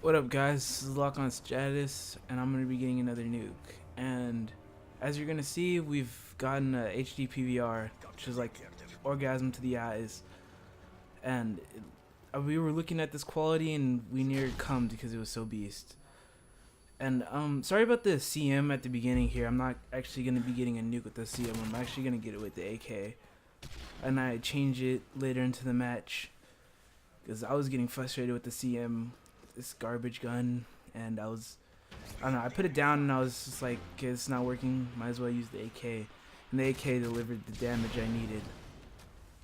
What up, guys? This is Lock on Status, and I'm going to be getting another nuke. And as you're going to see, we've gotten a HD PVR, which is like orgasm to the eyes. And we were looking at this quality, and we nearly cummed because it was so beast. And sorry about the CM at the beginning here. I'm not actually going to be getting a nuke with the CM. I'm actually going to get it with the AK. And I change it later into the match because I was getting frustrated with the CM, this garbage gun, and I don't know, I put it down and I was just like, okay, it's not working, might as well use the AK. And the AK delivered the damage I needed.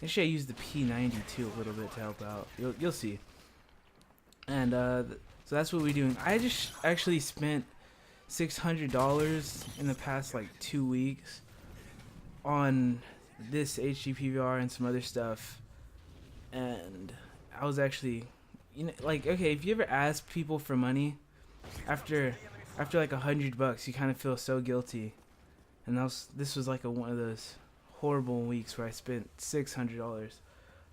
Actually, I used the P90 too a little bit to help out. You'll see. And so that's what we're doing. I just actually spent $600 in the past like 2 weeks on this HD PVR and some other stuff, and I was actually, like, okay, if you ever ask people for money after like $100, you kind of feel so guilty. And this was like one of those horrible weeks where I spent $600.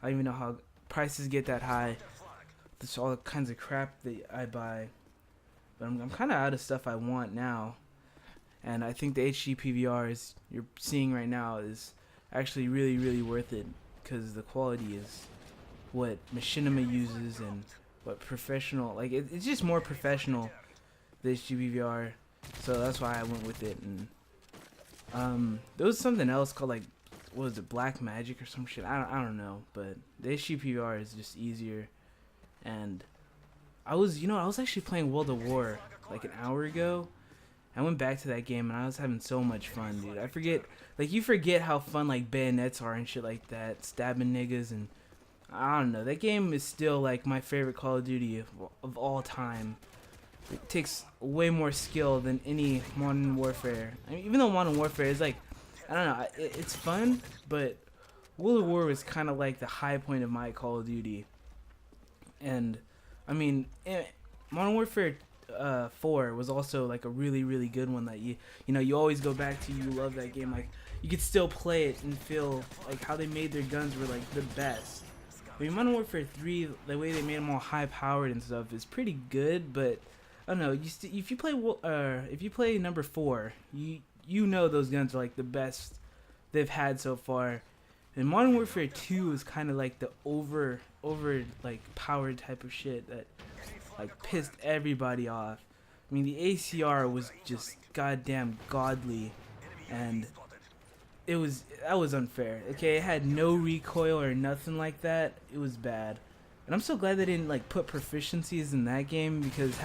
I don't even know how prices get that high. There's all kinds of crap that I buy, but I'm kind of out of stuff I want now. And I think the HD PVR is you're seeing right now is actually really worth it because the quality is what machinima uses and what professional, like it's just more professional, the HD PVR. So that's why I went with it. And there was something else called, like, what was it, Black Magic or some shit, I don't know, but the HD PVR is just easier. And I was actually playing World of War like an hour ago. I went back to that game and I was having so much fun, dude. I forget, like, you forget how fun like bayonets are and shit like that, stabbing niggas. And I don't know, that game is still like my favorite Call of Duty of all time. It takes way more skill than any Modern Warfare. I mean, even though Modern Warfare is like, I don't know, it's fun, but World of War was kind of like the high point of my Call of Duty. And I mean, Modern Warfare 4 was also like a really good one that you always go back to. You love that game. Like, you could still play it and feel like how they made their guns were like the best. I mean, Modern Warfare 3, the way they made them all high powered and stuff is pretty good, but I don't know. If you play number 4, you know those guns are like the best they've had so far. And Modern Warfare 2 is kind of like the over like powered type of shit that like pissed everybody off. I mean, the ACR was just goddamn godly, and that was unfair. Okay, it had no recoil or nothing like that. It was bad. And I'm so glad they didn't like put proficiencies in that game, because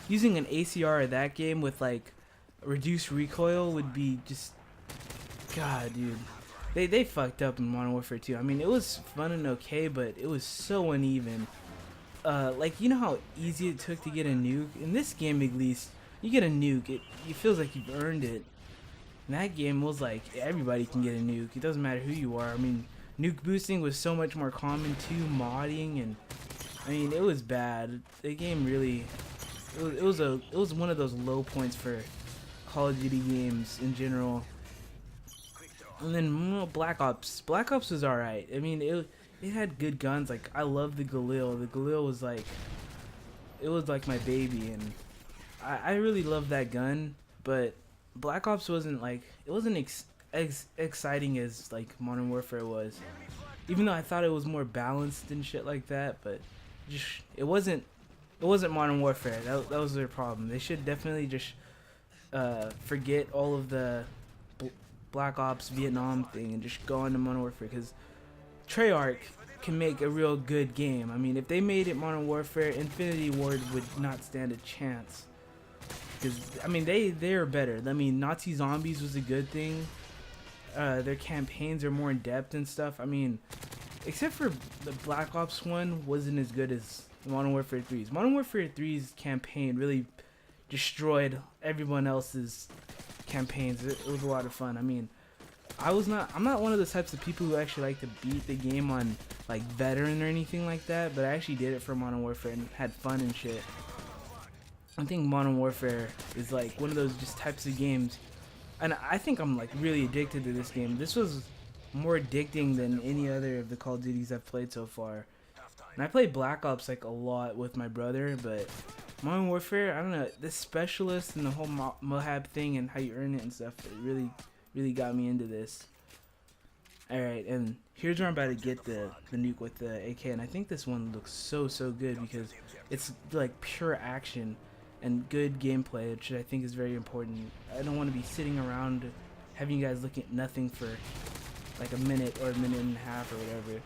using an ACR in that game with like reduced recoil would be just, God, dude. They fucked up in Modern Warfare 2. I mean, it was fun and okay, but it was so uneven. Like, you know how easy it took to get a nuke? In this game, at least, you get a nuke, it feels like you've earned it. In that game, it was like, everybody can get a nuke. It doesn't matter who you are. I mean, nuke boosting was so much more common too, modding, and I mean, it was bad. The game really, it was one of those low points for Call of Duty games in general. And then Black Ops. Black Ops was alright. I mean, it had good guns. Like, I love the Galil. The Galil was like, it was like my baby, and I really loved that gun. But Black Ops wasn't like, it wasn't exciting as like Modern Warfare was. Even though I thought it was more balanced and shit like that, but just it wasn't Modern Warfare. That was their problem. They should definitely just forget all of the Black Ops Vietnam thing and just go into Modern Warfare, because Treyarch can make a real good game. I mean, if they made it Modern Warfare, Infinity Ward would not stand a chance. Because, I mean, they're better. I mean, Nazi Zombies was a good thing. Their campaigns are more in depth and stuff. I mean, except for the Black Ops one wasn't as good as Modern Warfare 3's. Modern Warfare 3's campaign really destroyed everyone else's campaigns. It was a lot of fun. I mean, I'm not one of the types of people who actually like to beat the game on like veteran or anything like that, but I actually did it for Modern Warfare and had fun and shit. I think Modern Warfare is like one of those just types of games, and I think I'm like really addicted to this game. This was more addicting than any other of the Call of Duties I've played so far. And I play Black Ops like a lot with my brother, but Modern Warfare, I don't know, the specialist and the whole Moab thing and how you earn it and stuff, it really got me into this. Alright, and here's where I'm about to get the nuke with the AK, and I think this one looks so good because it's like pure action and good gameplay, which I think is very important. I don't want to be sitting around having you guys look at nothing for like a minute or a minute and a half or whatever.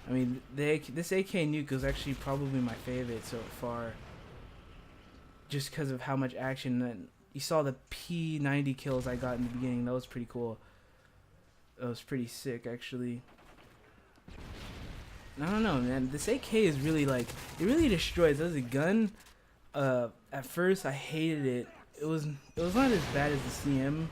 I mean, this AK nuke is actually probably my favorite so far, just because of how much action. And you saw the P90 kills I got in the beginning. That was pretty cool. That was pretty sick, actually. I don't know, man. This AK is really like, it really destroys. As a gun, at first I hated it. It was not as bad as the CM,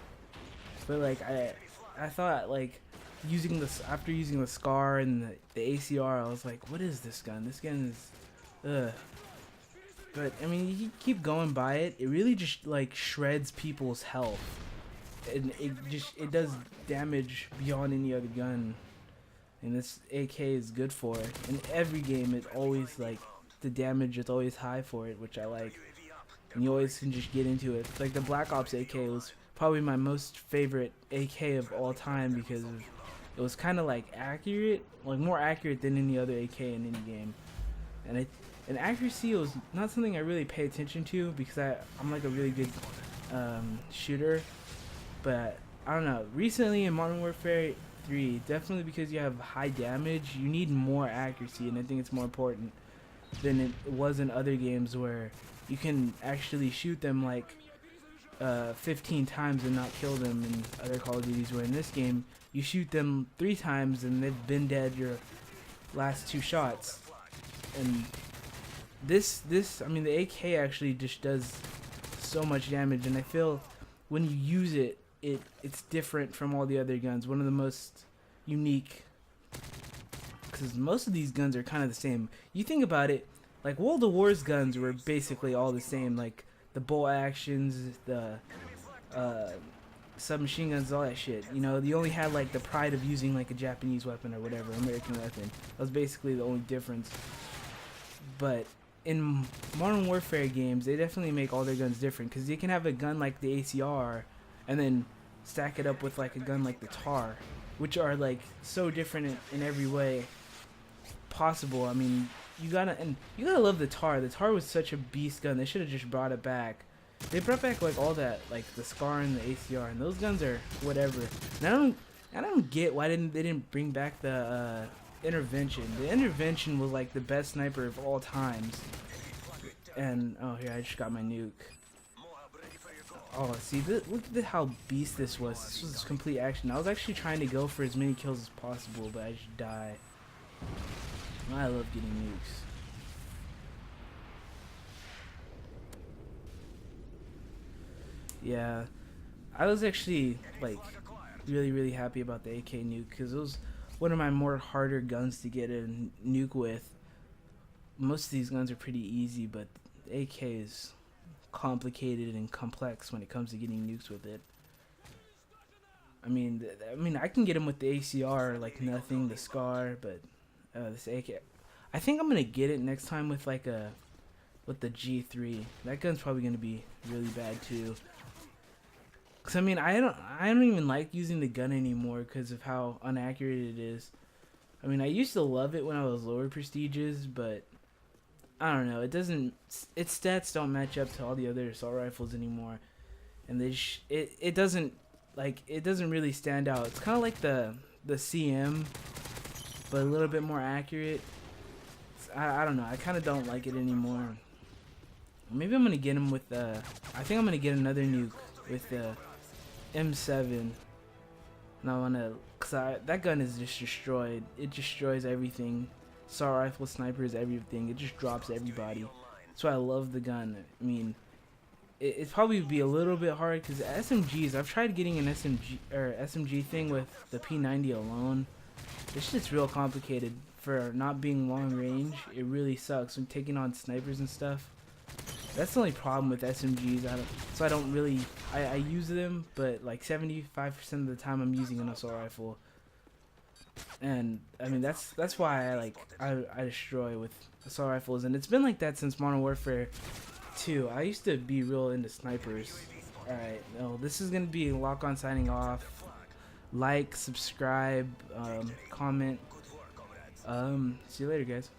but like I thought like after using the SCAR and the ACR, I was like, what is this gun? This gun is, ugh. But I mean, you keep going by it. It really just like shreds people's health, and it does damage beyond any other gun. And this AK is good for it. In every game, it always like the damage is always high for it, which I like. And you always can just get into it. Like the Black Ops AK was probably my most favorite AK of all time because it was kind of like accurate, like more accurate than any other AK in any game. And accuracy was not something I really pay attention to because I'm like a really good shooter. But I don't know. Recently in Modern Warfare 3, definitely because you have high damage, you need more accuracy, and I think it's more important than it was in other games where you can actually shoot them like 15 times and not kill them in other Call of Duties, where in this game you shoot them 3 times and they've been dead your last 2 shots. And this I mean, the AK actually just does so much damage, and I feel when you use it, it's different from all the other guns. One of the most unique, because most of these guns are kind of the same. You think about it, like World of War's guns were basically all the same, like the bolt actions, the submachine guns, all that shit. You know, you only had like the pride of using like a Japanese weapon or whatever, American weapon. That was basically the only difference. But in Modern Warfare games, they definitely make all their guns different, because you can have a gun like the ACR and then stack it up with like a gun like the TAR, which are like so different in every way possible. I mean, you gotta love the TAR. The TAR was such a beast gun. They should have just brought it back. They brought back like all that, like the SCAR and the ACR, and those guns are whatever. And I don't get why they didn't bring back the Intervention. The Intervention was like the best sniper of all times. And oh, here, I just got my nuke. Oh, see, look at how beast this was. This was complete action. I was actually trying to go for as many kills as possible, but I just die. I love getting nukes. Yeah, I was actually like really happy about the AK nuke, because it was one of my more harder guns to get a nuke with. Most of these guns are pretty easy, but the AK is complicated and complex when it comes to getting nukes with it. I mean, I can get them with the ACR like nothing, the SCAR, but this AK, I think I'm gonna get it next time with like with the G3. That gun's probably gonna be really bad too. Cause I mean, I don't even like using the gun anymore because of how inaccurate it is. I mean, I used to love it when I was lower prestiges, but I don't know. Its stats don't match up to all the other assault rifles anymore, and it doesn't really stand out. It's kind of like the CM, but a little bit more accurate. I don't know. I kind of don't like it anymore. Maybe I'm gonna get him with I think I'm gonna get another nuke with the M7. And I wanna, that gun is just destroyed. It destroys everything. Assault rifle, snipers, everything. It just drops everybody. That's why I love the gun. I mean, it probably would be a little bit hard because SMGs. I've tried getting an SMG thing with the P90 alone. This shit's real complicated for not being long range. It really sucks when taking on snipers and stuff. That's the only problem with SMGs. So I don't really. I use them, but like 75% of the time I'm using an assault rifle. And I mean that's why I destroy with assault rifles, and it's been like that since Modern Warfare 2. I used to be real into snipers. All right, no, this is gonna be Lock On signing off. Like, subscribe, comment. See you later, guys.